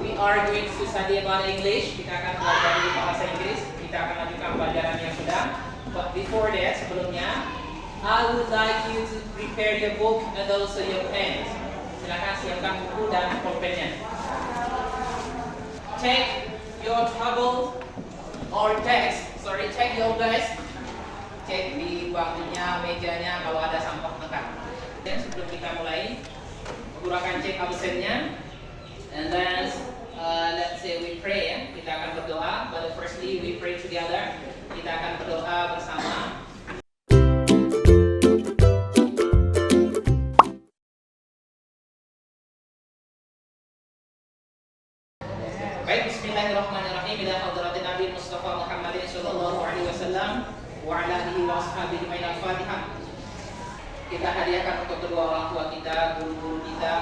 We are going to study about English. Kita akan belajar bahasa Inggris. Kita akan lanjutkan pelajaran yang sudah. But before that, sebelumnya, I would like you to prepare your book and also your pen. Silakan siapkan buku dan pulpennya. Take your trouble or desk. Take your desk. Cek di bangkunya, mejanya kalau ada sampah tekan. Dan sebelum kita mulai, guru akan cek absennya. And then let's say we pray ya. Kita akan berdoa. But firstly we pray together. Kita akan berdoa bersama. Baik, bismillahirrahmanirrahim. Ila hadratin Nabi Mustafa Muhammadin sallallahu alaihi wasallam wa ala alihi wa ashabihi al-Fatihah. Kita hadiahkan untuk kedua orang tua kita, guru-guru kita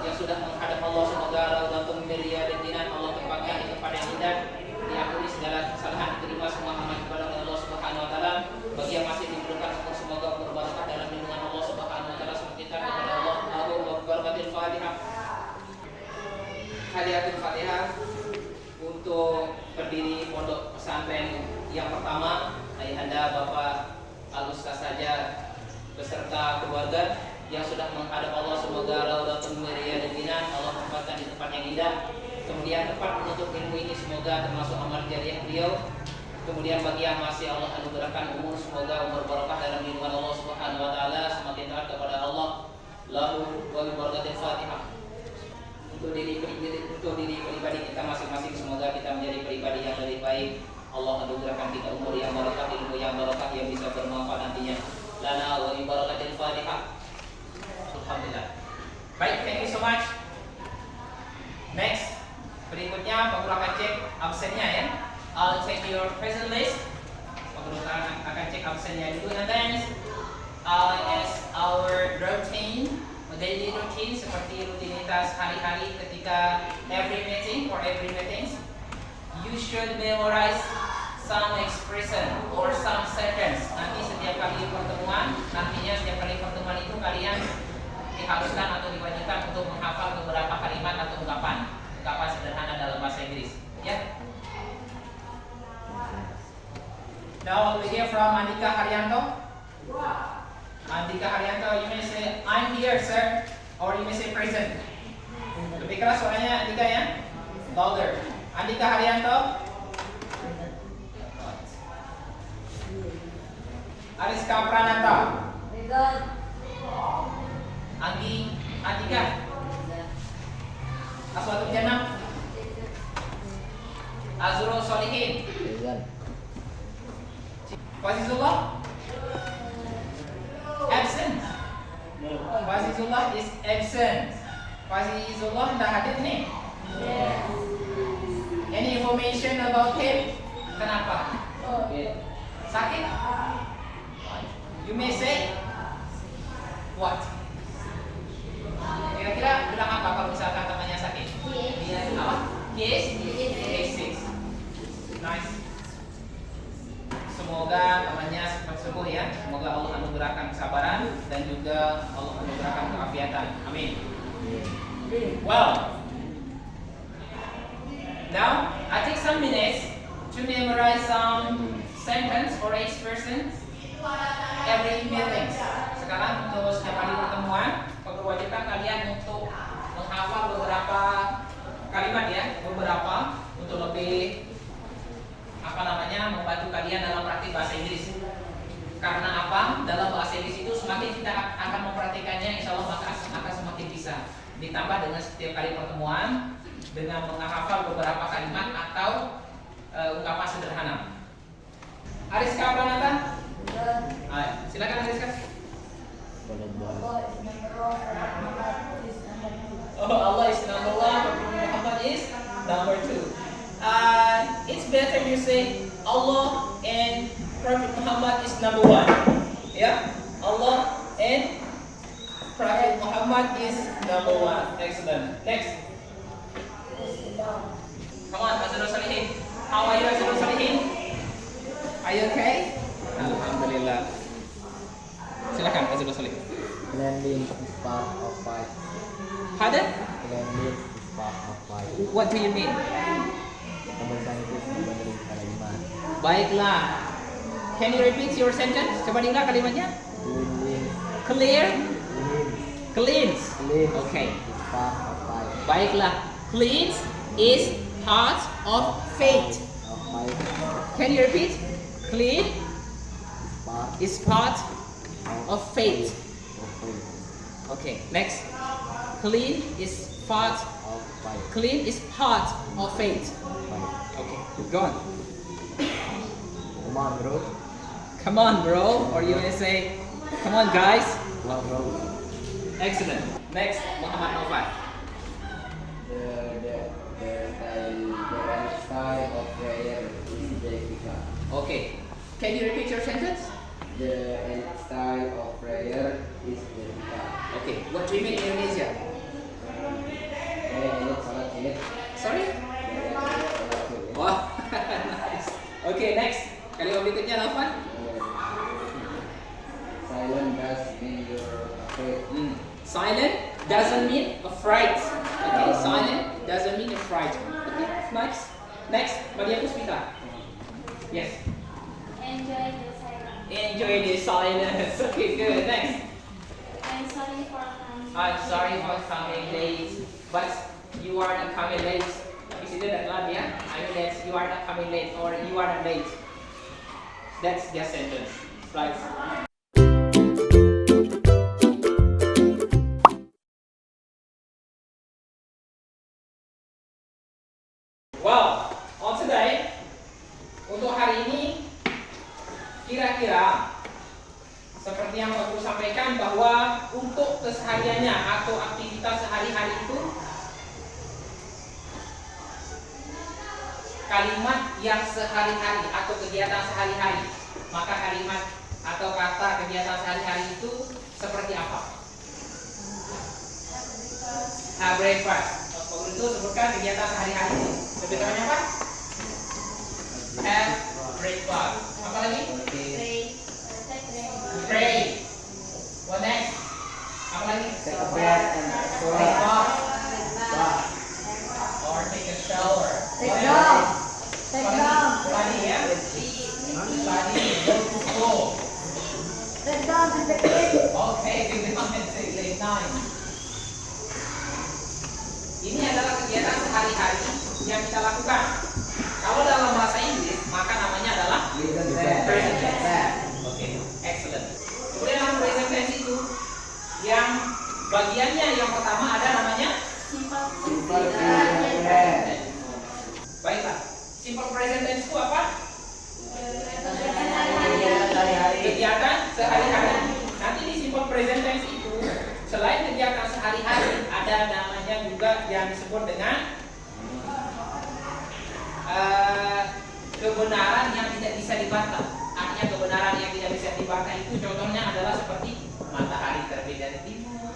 yang sudah menghadap Allah. Semoga Raudatul Miria dan Dinan Allah tempatkan di tempat yang indah, diampuni segala kesalahan, diterima semua amal ibadah oleh Allah Subhanahu wa taala. Bagi yang masih diberikan semoga berbarakah dalam lindungan Allah Subhanahu wa taala. Semoga kita kepada Allah Al-Fatihah. Fatihah. Hadiatul Fatihah untuk pendiri pondok pesantren yang pertama, Ayahanda Bapak Al-Ustaz saja beserta keluarga yang sudah menghadap Allah. Semoga Raudatul Miria dan Dinan Allah tempatkan di tempat yang indah. Kemudian tempat menuntut ilmu ini semoga termasuk amal jariah beliau. Kemudian bagi yang masih Allah anugerahkan umur, semoga umur barokah dalam lindungan Allah Subhanahu wa taala, semakin taat kepada Allah. Lahu wa bi barakatil Fatihah. Untuk diri pribadi kita masing-masing, semoga kita menjadi pribadi yang lebih baik. Allah anugerahkan kita umur yang barokah, ilmu yang barokah yang bisa bermanfaat nantinya. Lana wa bi barakatil Fatihah. Alhamdulillah. Baik, thank you so much. Next, berikutnya Pak Guru akan cek absennya ya. I'll check your present list. Pak Guru akan cek absennya dulu. And then as our routine, daily routine, seperti rutinitas hari-hari ketika every meeting, you should memorize some expression or some sentence. Nantinya setiap kali pertemuan itu kalian diharuskan atau diwajibkan untuk menghafal beberapa kalimat atau ungkapan sederhana dalam bahasa Inggris. Ya. Now we hear from Andika Haryanto. Andika Haryanto, you may say I'm here, sir, or you may say present. Lebih keras suaranya Andika ya. Louder. Andika Haryanto. Ariska Pranata. Andika. Aswatul Jannah. Azrul Solihin. Fazizullah. Absent. Fazizullah is absent. Fazizullah tidak hadir nih. Any information about him? Kenapa? Sakit? You may say what? Kira-kira bilang apa kalau misalkan temannya sakit? Apa? Yes? Yes. Nice. Semoga temannya cepat sembuh ya. Semoga Allah anugerahkan kesabaran dan juga Allah anugerahkan keafiatan. Amin. Well, now I take some minutes to memorize some sentence or expressions every meeting. Sekarang untuk setiap kali pertemuan, wajibkan kalian untuk menghafal beberapa kalimat ya, untuk lebih membantu kalian dalam praktik bahasa Inggris. Karena apa? Dalam bahasa Inggris itu semakin kita akan mempraktikannya, insya Allah maka akan semakin bisa. Ditambah dengan setiap kali pertemuan dengan menghafal beberapa kalimat atau ungkapan sederhana. Ariska Pranata. Silakan Ariska. Allah is number one, Muhammad is number two. It's better you say Allah and Prophet Muhammad is number one. Yeah, Allah and Prophet Muhammad is number one. Excellent. Next. Come on, Azrul Salihin. How are you, Azrul Salihin? Are you okay? Alhamdulillah. Silakan Azrul Salihin. Blending is part of fight. Pardon? Blending is part of fight. What do you mean? Pemeriksaan itu sebagai kalimat. Baiklah. Can you repeat your sentence? Coba diulang kalimatnya. Clear. Cleans. Okay. Baiklah. Cleans is part of faith. Can you repeat? Clean is part of faith. Okay. Next. Clean is part. Clean is part of faith. Okay. Go on. Come on, bro. Come on, bro. Or you may say, come on, guys. Come on, bro. Excellent. Next, Muhammad Novan. The style of prayer is Jessica. Okay. Can you repeat your sentence? The style of prayer is Jessica. Okay. What do you mean in Indonesia? Sorry? Wow. Nice. Okay, next. Kalimat berikutnya, Novan. Silent does mean you're afraid. Silent doesn't mean afraid. Okay, silent doesn't mean afraid. Okay, nice. Next, Maria Puspita. Yes. Enjoy the silence. Enjoy the silence. Okay, good. Next. I'm sorry for coming. I'm sorry for coming late, but you are not coming late. Is it that loud, yeah? I mean that you are not coming late or you are not late. That's their sentence. Right. Well, on today, untuk hari ini, kira-kira seperti yang aku sampaikan bahwa untuk kesehariannya atau aktivitas sehari-hari itu, kalimat yang sehari-hari atau kegiatan sehari-hari, maka kalimat atau kata kegiatan sehari-hari itu seperti apa? Have breakfast. Kalau itu sebutkan kegiatan sehari-hari itu. Lebih tepatnya apa? Have breakfast. Apa lagi? Pray. What next? Apa lagi? Take a bath and Take bath. Or take a shower. Take dog. Take dog. Study, ya. Study. Go to school. Take dog and take it. Okay, take down and take late night. Ini adalah kegiatan sehari-hari yang kita lakukan. Kalau dalam bahasa Inggris, maka namanya adalah present tense. Oke, excellent. Kemudian dalam present tense itu, yang bagiannya yang pertama ada namanya Simple. baiklah. Simple present tense itu apa? Kegiatan sehari-hari. Nanti di simple present tense itu, selain kegiatan sehari-hari, ada namanya juga yang disebut dengan kebenaran yang tidak bisa dibantah. Artinya kebenaran yang tidak bisa dibantah itu contohnya adalah seperti matahari terbit dari timur,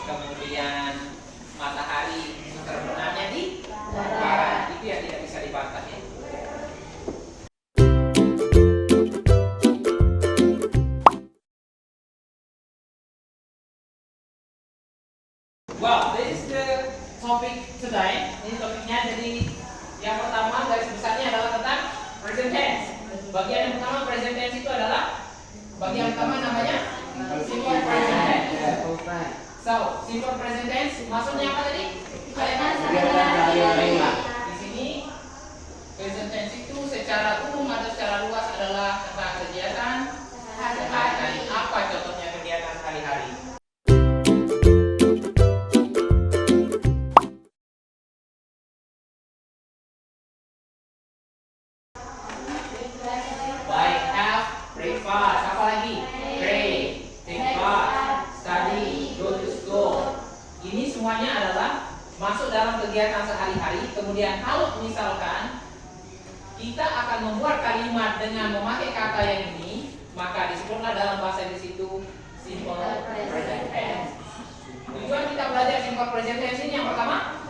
kemudian matahari terbenamnya di barat. Itu yang tidak bisa dibantah, ya. Well, this is the topic today. Ini topiknya. Jadi yang pertama garis besarnya adalah tentang present tense. Bagian yang pertama present tense itu adalah bagian pertama namanya simple present tense. So, simple present tense maksudnya apa tadi? Baiklah. Di sini present tense itu secara umum atau secara luas adalah tentang kegiatan sehari-hari. Apa contohnya kegiatan sehari-hari? Baik, have breakfast. Apa lagi? Pray, take bath, study, go to school. Ini semuanya adalah masuk dalam kegiatan sehari-hari. Kemudian kalau misalkan kita akan membuat kalimat dengan memakai kata yang ini, maka disebutlah dalam bahasa Inggris itu simple present tense. Tujuan kita belajar simple present tense ini yang pertama,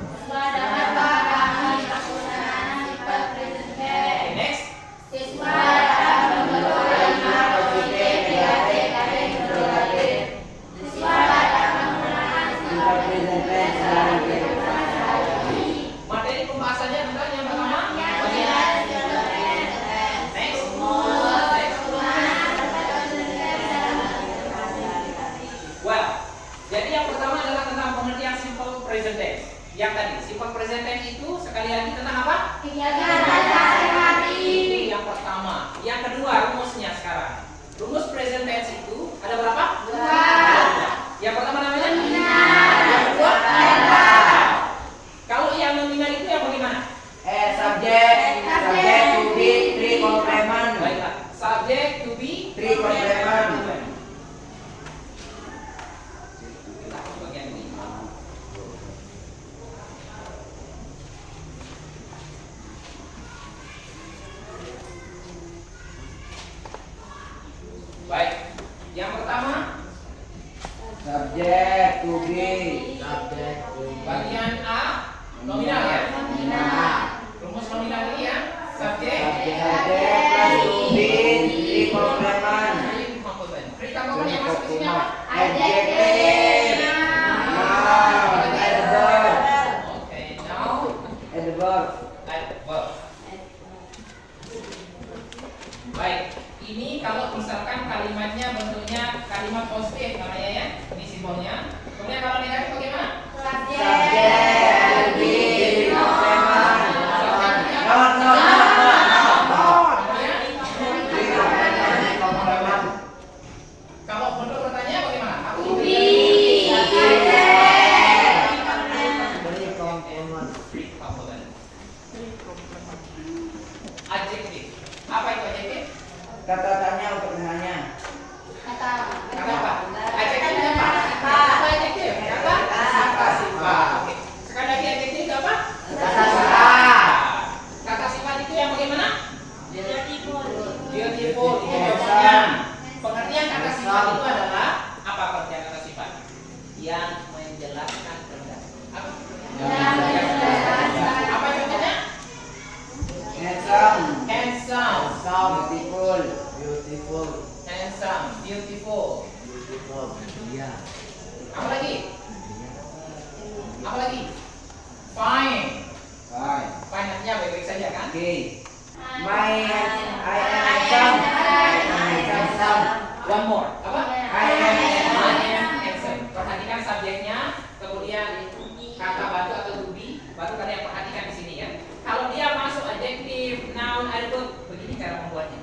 next, sekali lagi tentang apa? Kegiatan sehari-hari. Itu yang pertama. Yang kedua, rumusnya sekarang. Rumus present tense itu ada berapa? Dua. Yang pertama namanya? Nominal. Yang kedua? Verbal. Kalau yang nominal itu yang bagaimana? Subject to be, three complement. Baiklah. Subject to be Three complement. Bagian ini. Baik. Yang pertama, Subject to be. bagian A nominal ya. Nominal. Rumus nominal ini ya. Subject Subject plus to be, three complement. three complement. Three complement yang masuk ke sini apa? Adjective. Noun. Adverb. Oke, now Adverb. adverb. Baik, ini kalau misalkan kalimatnya bentuknya kalimat positif namanya ya, ini simbolnya. Kemudian kalau negatif bagaimana? Subject to be, three complement. Subjeknya No. kemudian Three complement. kalau bentuk bertanya bagaimana? Aku Three complement. Adjektif. Apa itu adjektif? Kata tanya untuk menanya. Kata apa? Adjektif itu apa? Kata adjektif. Kata sifat. Oke. Sekali lagi adjektif itu apa? Kata sifat. Kata sifat itu yang bagaimana? Beautiful. Beautiful itu jawabannya. Pengertian kata sifat itu adalah apa pengertian kata sifat? Yang menjelaskan benda. Apa? Apa contohnya? Handsome. Handsome. Beautiful. Handsome. Beautiful. Apa lagi? Apa lagi? Fine. Fine. Fine artinya baik-baik saja kan? Okay. I am handsome. One more. Apa? I am handsome. Perhatikan subjeknya, kemudian kata batu atau to be. Batu kalian perhatikan di sini ya. Kalau dia masuk adjektif, noun, adverb, begini cara membuatnya.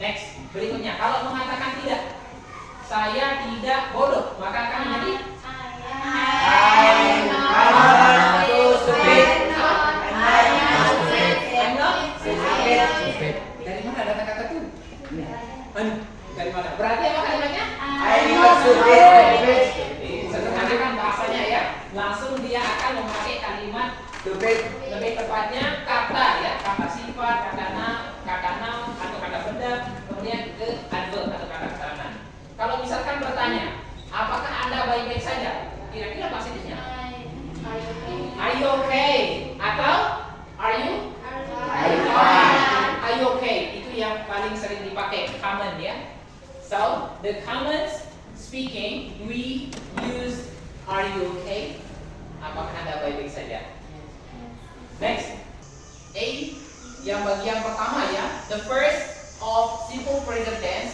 Next, berikutnya. Kalau mengatakan tidak, saya tidak bodoh, maka akan menjadi I'm not too stupid. I'm not Stupid. Dari mana datang kata itu? Dari mana? Berarti apa kalimatnya? I'm not stupid. Sederhanakan bahasanya ya. Langsung dia akan memakai kalimat Stupid. lebih tepatnya kata ya, kata sifat, kata noun atau kata benda, kemudian ke adverb atau kata keterangan. Kalau misalkan bertanya, apakah Anda baik-baik saja? Kira-kira bahasa Inggrisnya? Are you okay? Atau are you fine? Are you okay? Itu yang paling sering dipakai, common ya. So, the common speaking, we use are you okay? Apakah Anda baik-baik saja? Next, A, yang bagian pertama ya, the first of simple present tense.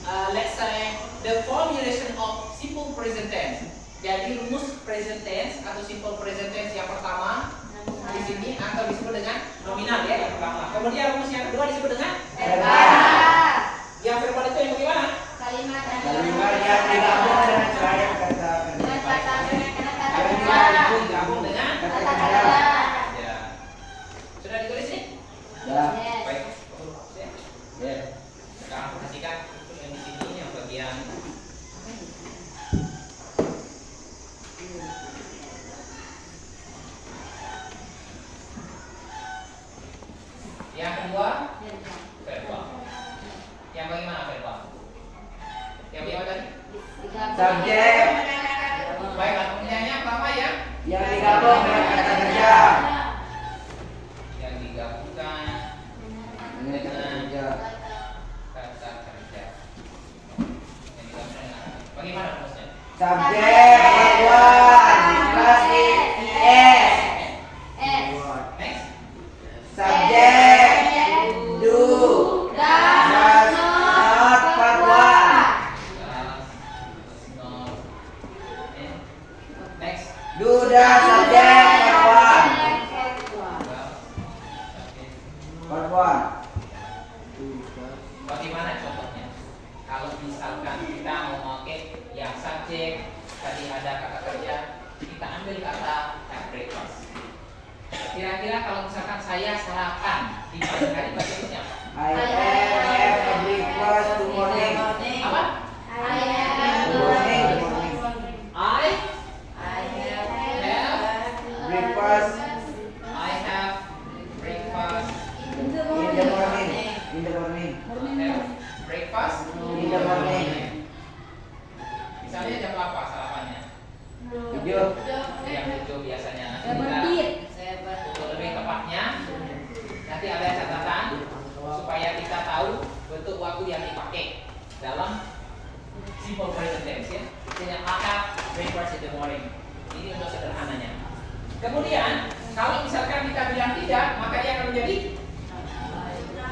Let's say the formulation of simple present tense. Jadi rumus present tense atau simple present tense yang pertama di sini atau disebut dengan nominal ya yang pertama. Kemudian rumus yang kedua disebut dengan Yang verbal itu yang bagaimana? Kalimat yang digabung dengan serangkaian kata Digabung dengan kerja. ya. Sudah ditulis ini? Ya. Baik. Ya. Ya. Sekarang perhatikan yang di sini yang bagian yang kedua verbal. Yang bagaimana verbal? Yang bagaimana tadi? Subjek Baiklah, pengertiannya pertama ya. yang digabung dengan kata kerja. Yang digabungkan Dengan kata kerja. kata kerja. Yang digabungkan dengan kata. Bagaimana rumusnya? Subjek one plus is. Next. Subjek do does not part one. Does not. And next. Do the subject Kira-kira kalau misalkan saya sarapan di pagi hari bahasa Indonesia apa? I have a breakfast to morning. Apa? I have I Breakfast I have breakfast. in the morning. In the morning. I have breakfast In the morning. Misalnya jam berapa sarapannya? 7. Jam 7 biasanya. Nanti kita untuk lebih tepatnya, nanti ada catatan supaya kita tahu bentuk waktu yang dipakai dalam simple present tense ya. Misalnya I have breakfast in the morning. Ini untuk sederhananya. Kemudian kalau misalkan kita bilang tidak, maka dia akan menjadi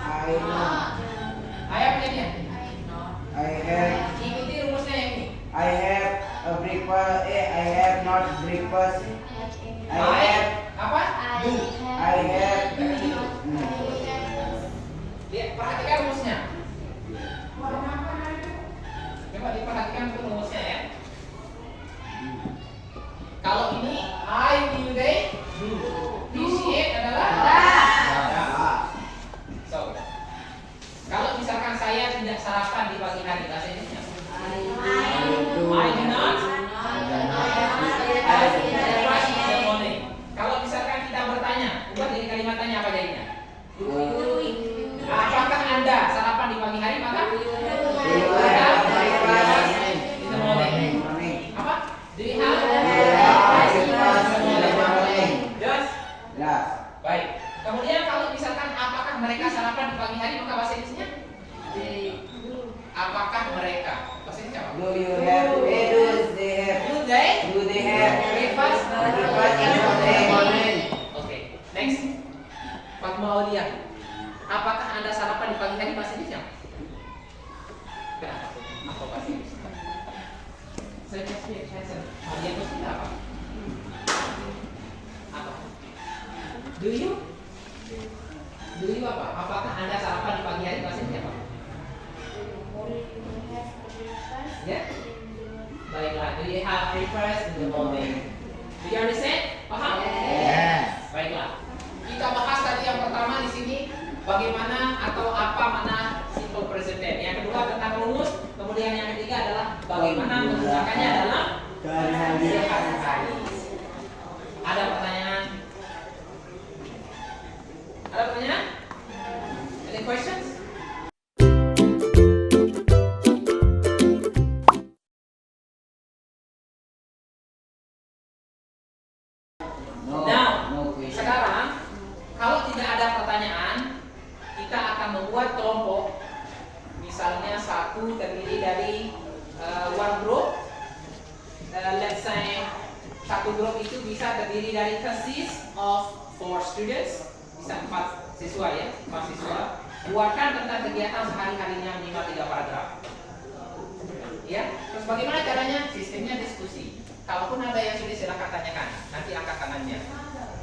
I know. ayat menjadinya. I have. Ikuti rumusnya yang ini. I have a breakfast. I have not breakfast. I have. Apa? I have. Lihat, perhatikan rumusnya. Coba diperhatikan untuk rumusnya ya. Kalau ini I will they do. Appreciate adalah So, kalau misalkan saya tidak sarapan di pagi hari bahasa Indonesia. I do not. I breakfast in the morning. Kalau misalkan kita bertanya, ubah jadi kalimat tanya apa jadinya? Apakah Anda sarapan di pagi hari? Maka Do you have breakfast in the morning. morning? Apa? Do you have breakfast in the morning? Yes. Yes. Baik. Kemudian kalau misalkan apakah mereka sarapan di pagi hari, maka bahasa Inggrisnya? Apakah mereka? Bahasa Inggrisnya apa? Do you have? Do they? Do they have Breakfast? breakfast in the morning? Oke. Next. Fatma Aulia. Apakah Anda sarapan di pagi hari bahasa Inggrisnya? Kenapa? Apa bahasa Inggris? Saya kasih answer. Aulia itu apa? Apa? Do you? Do you apa? Apakah Anda sarapan di pagi hari bahasa Inggrisnya apa? Ya? Baiklah. Do you have breakfast in the morning? Do you understand? Paham? Yes. Baiklah. Kita bahas tadi yang pertama di sini bagaimana atau apa mana simple present tense. Yang kedua tentang rumus, kemudian yang ketiga adalah bagaimana menggunakannya dalam sehari-hari. Ada pertanyaan? Ada pertanyaan? Any questions? No. Now, No question. sekarang kalau tidak ada pertanyaan, kita akan membuat kelompok. Misalnya satu terdiri dari one group. Let's say satu grup itu bisa terdiri dari consist of 4 students, bisa 4 siswa ya, 4 siswa. Buatkan tentang kegiatan sehari-harinya minimal 3 paragraf. Ya, terus bagaimana caranya? Sistemnya diskusi. Kalaupun ada yang sudah silakan tanyakan. Nanti angkat tangannya.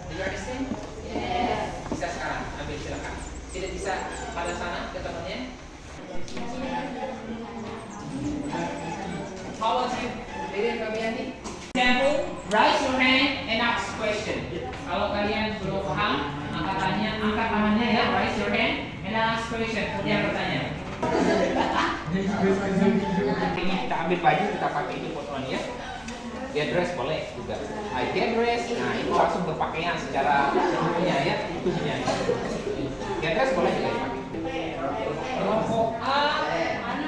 Do you understand? Yes. Bisa sekarang, ambil silakan. Tidak bisa pada sana ke temannya. How about you? Dede Fabiani? Example, raise your hand and ask question. Kalau kalian belum paham, angkat tangannya ya, raise your hand and ask question. Kemudian bertanya. Ini kita ambil baju, kita pakai ini fotonya ya. Get dress boleh juga. Get dress, nah itu langsung berpakaian secara umumnya ya, utuhnya. Get dress boleh juga dipakai. Kelompok A,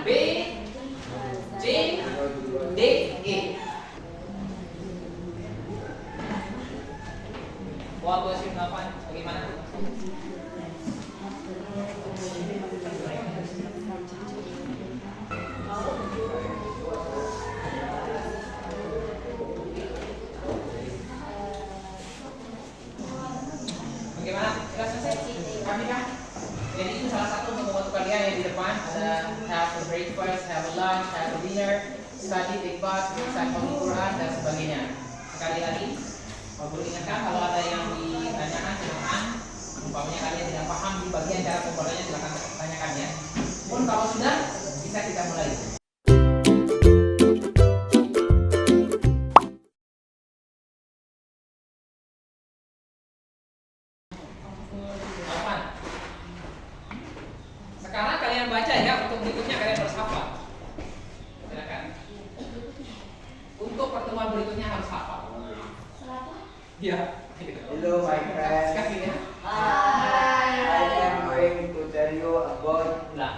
B, C, D, E. Waktu SIM 8 bagaimana? Bagaimana? Sudah selesai? Kami kan? Jadi itu salah satu untuk membantu kalian yang di depan ada have a breakfast, have a lunch, have a dinner, study, take bus, recycle Al-Quran dan sebagainya. Sekali lagi, mau ingatkan kalau ada yang ditanyakan silakan. Umpamanya kalian tidak paham di bagian cara pembuatannya silakan tanyakan ya. Pun kalau sudah bisa kita mulai. 8. Sekarang kalian baca ya, untuk berikutnya kalian harus hafal. Silakan. Untuk pertemuan berikutnya harus hafal. Ya. Hello, my friends. Sekali ya. I am going to tell you about. Ulang.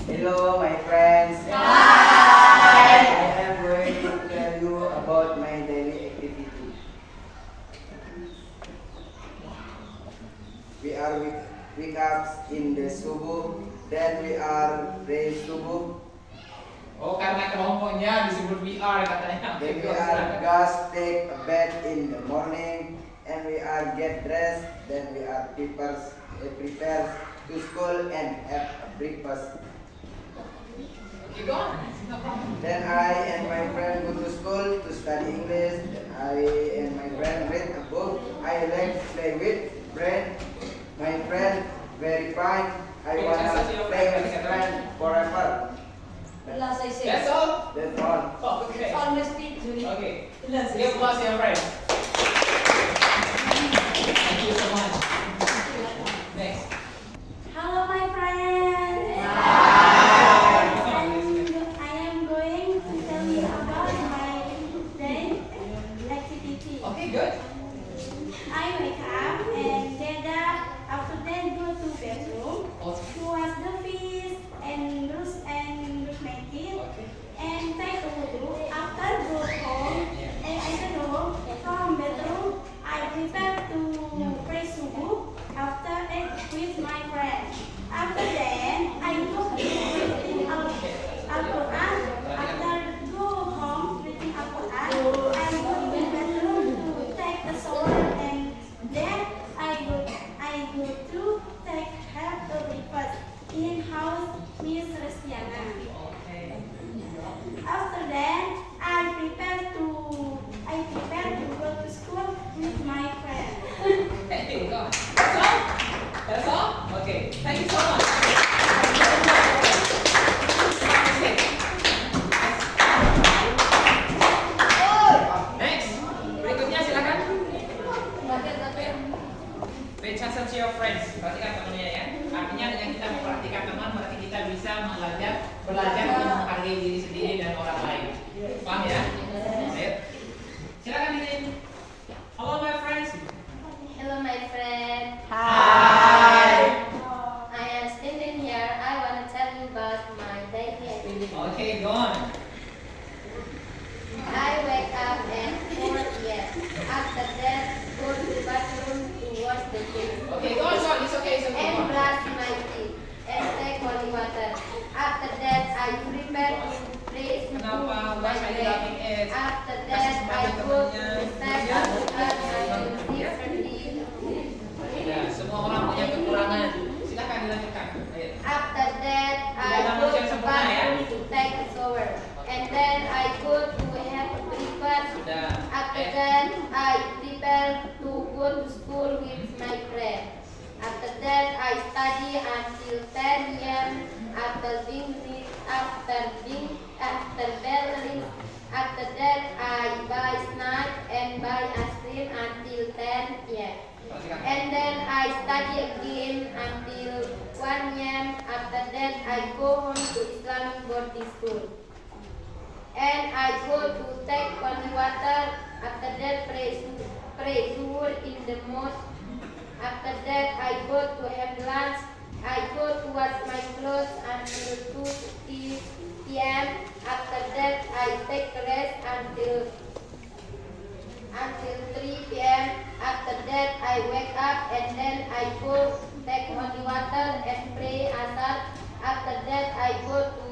Hello, my friends. I am going to tell you about my daily activity. We are wake up in the subuh, then we are pray subuh, Oh, karena kelompoknya disebut VR katanya. then we are gas take a bath in the morning, and we are get dressed, then we are prepare to school and have a breakfast. Okay, go on. No problem. Then I and my friend go to school to study English. Then I and my friend read a book. I like to play with friend. My friend very fine. I wanna play with friend forever. That's all. That's all. Oh, okay. Okay. Let's Give applause to your friends. Thank you so much. Next. Hello, my friends. I am going to tell you about my day activity. Okay, good. I wake up and then after that go to bedroom to wash the face and brush my teeth Okay. and take a wudu. After go home and I don't know from bedroom I prepare to pray subuh. After that with my friend. After that I go to reading Al-Quran. After go home reading Al-Quran I go to bedroom to take a shower and then I go to take have a breakfast in house Miss Restiana. Okay. After that, I prepare to go to school with my friend. Hey, go on. That's all? That's all? Okay. Thank you so much. Next. Berikutnya silakan. Pay attention to your friends. Perhatikan temannya ya. Artinya dengan kita memperhatikan teman, berarti kita bisa belajar untuk menghargai diri sendiri dan orang lain. Paham ya? Ayo. Silakan ini. Hello my friends. Hello, my friend. Hi. I am standing here. I want to tell you about my daily activity. Okay, go on. I wake up at 4 p.m. After that, go to the bathroom to wash the face Okay, go on, son. It's okay, it's okay. and Go on. brush my teeth and take holy water. After that, I prepare to pray Kenapa my Mbak saya prayer. laughing at? After Kasih that, I semangat go to temannya. the step Ya. to earn my differently. Ya, semua orang punya kekurangan. Silakan dilanjutkan. Ayo. After that, I Dalam go ujian to sempurna ya. bathroom to take a shower, and then I go to have a breakfast. Sudah. After that, I prepare to go to school with my friend. After that, I study until 10 p.m. After bell rings. After that, I buy snack and buy ice cream until 10 p.m. Perhatikan. And then I study again until 1 p.m. After that, I go home to Islamic boarding school. And I go to take holy water. After that, pray zuhur in the mosque. After that, I go to have lunch. I go to wash my clothes until 2 p.m. After that, I take rest until 3 p.m. After that, I wake up and then I go take holy water and pray asar. After that, I go to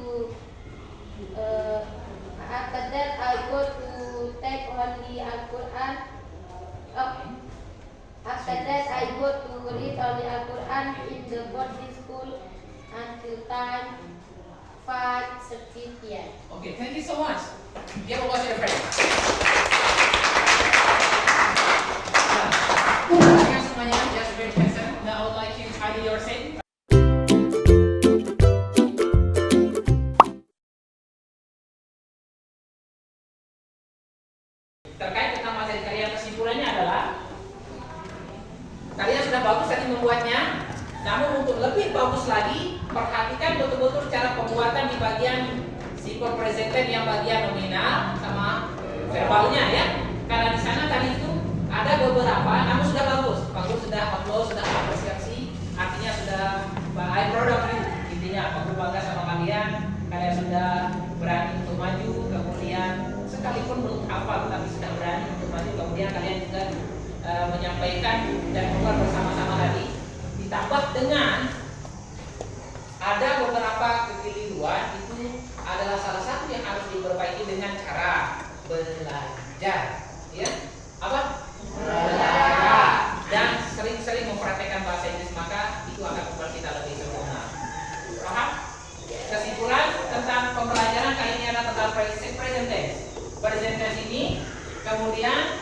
take holy Al-Quran. After that, I go to read holy Al-Quran in the boarding school until time 5:30 p.m. Okay, thank you so much. Give applause to your friends. Perhatikan semuanya, just very attention. Now I would like you to tidy your seat. Terkait tentang materi karya kesimpulannya adalah kalian sudah bagus tadi membuatnya. Namun untuk lebih bagus lagi, perhatikan betul-betul cara pembuatan di bagian simple present tense yang bagian nominal sama verbalnya ya. Karena di sana tadi itu ada beberapa, namun sudah bagus. Bagus sudah upload, sudah apresiasi, artinya sudah I'm proud of you. Intinya aku bangga sama kalian. Kalian sudah berani untuk maju, kemudian sekalipun belum hafal tapi sudah berani untuk maju. Kemudian kalian juga menyampaikan dan membuat bersama-sama tadi. Ditambah dengan ada beberapa kekeliruan, itu adalah salah satu yang harus diperbaiki dengan cara belajar, ya apa? Belajar dan sering-sering mempraktekkan bahasa Inggris, maka itu akan membuat kita lebih sempurna. Paham? Kesimpulan tentang pembelajaran kali ini adalah tentang present tense. Present tense ini, kemudian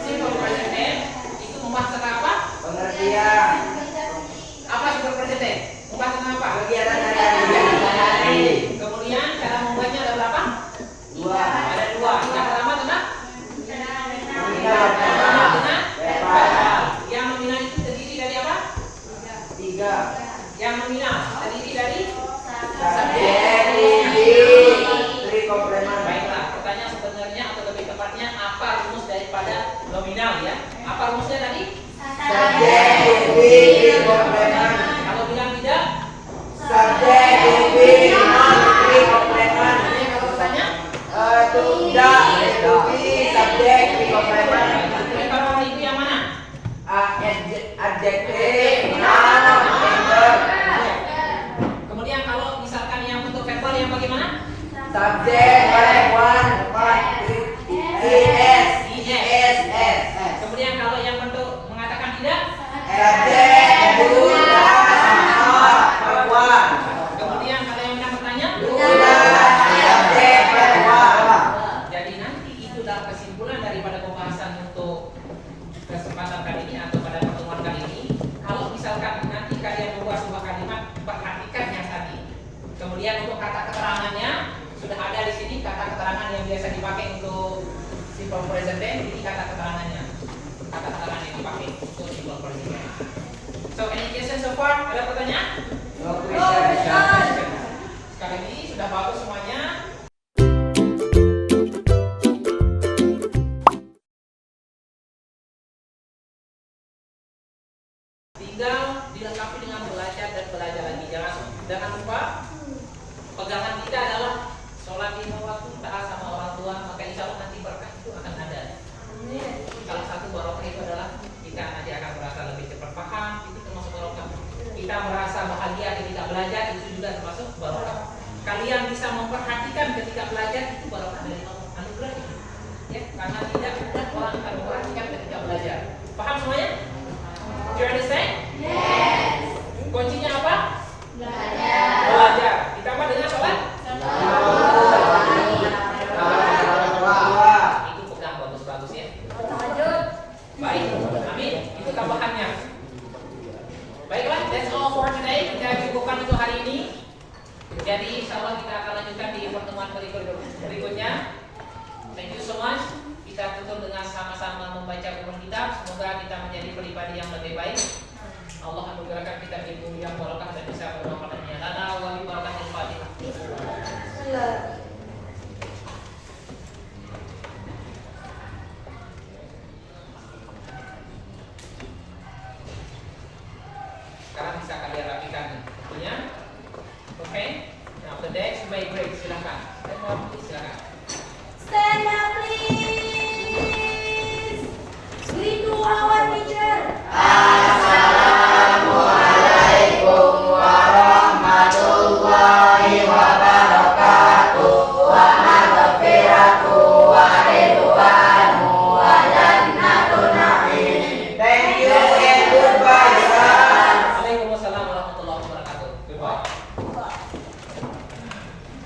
simple present tense itu membahas tentang apa? Pengertian. Apa simple present tense? Membahas tentang apa? Kegiatan hari-hari. Kemudian cara membuatnya ada berapa? Dua. Ada dua. Yang pertama tentang Nominal pertama. dengan Verbal. yang nominal itu terdiri dari apa? 3. Yang nominal terdiri dari Subjek, prediksi, three komplemen. baiklah. Pertanyaan sebenarnya atau lebih tepatnya apa rumus daripada nominal ya? Apa rumusnya tadi? Subjek, prediksi, three komplemen. Kalau bilang tidak, Subjek, prediksi, non, three komplemen. ini kalau bertanya, Tidak, prediksi, subjek, three komplemen. preparat itu yang mana? Adjektif, noun, adverb. Kemudian kalau misalkan yang bentuk verbal yang bagaimana? Subjek, verb one, part, is, is. Kemudian kalau yang bentuk mengatakan tidak, Subjek, sudah, not, verb one. kemudian kalau yang hendak bertanya, Sudah, subjek, verb one. jadi nanti itu adalah kesimpulan daripada pembahasan untuk kesempatan kali ini atau pada pertemuan kali ini. Kalau misalkan nanti kalian membuat sebuah kalimat, perhatikan yang tadi. Kemudian untuk kata keterangannya sudah ada di sini kata keterangan yang biasa dipakai untuk simple present tense. Ini kata keterangannya, kata keterangan yang dipakai untuk simple present tense. So any question so far? Ada pertanyaan? No question. Sekali lagi sudah bagus semuanya. Tinggal dilengkapi dengan belajar dan belajar lagi. Jangan lupa pegangan kita adalah sholat lima waktu, taat sama orang tua, maka insya Allah nanti berkah itu akan ada. Salah satu barokah itu adalah kita nanti akan merasa lebih cepat paham, itu termasuk barokah. Kita merasa bahagia ketika belajar, itu juga termasuk barokah. Kalian bisa memperhatikan ketika belajar, itu barokah dari Allah, anugerah. Ya, karena tidak mudah orang akan memperhatikan ketika belajar. Paham semuanya? Do you understand? Yes. Kuncinya apa? Belajar. Belajar. Ditambah dengan sholat. Itu pegang bagus-bagus ya. Baik, amin. Itu tambahannya. Baiklah, that's all for today. Kita cukupkan untuk hari ini. Jadi insya Allah kita akan lanjutkan di pertemuan berikutnya. Thank you so much. Kita tutup dengan sama-sama membaca Quran kitab. Semoga kita menjadi pribadi yang lebih baik.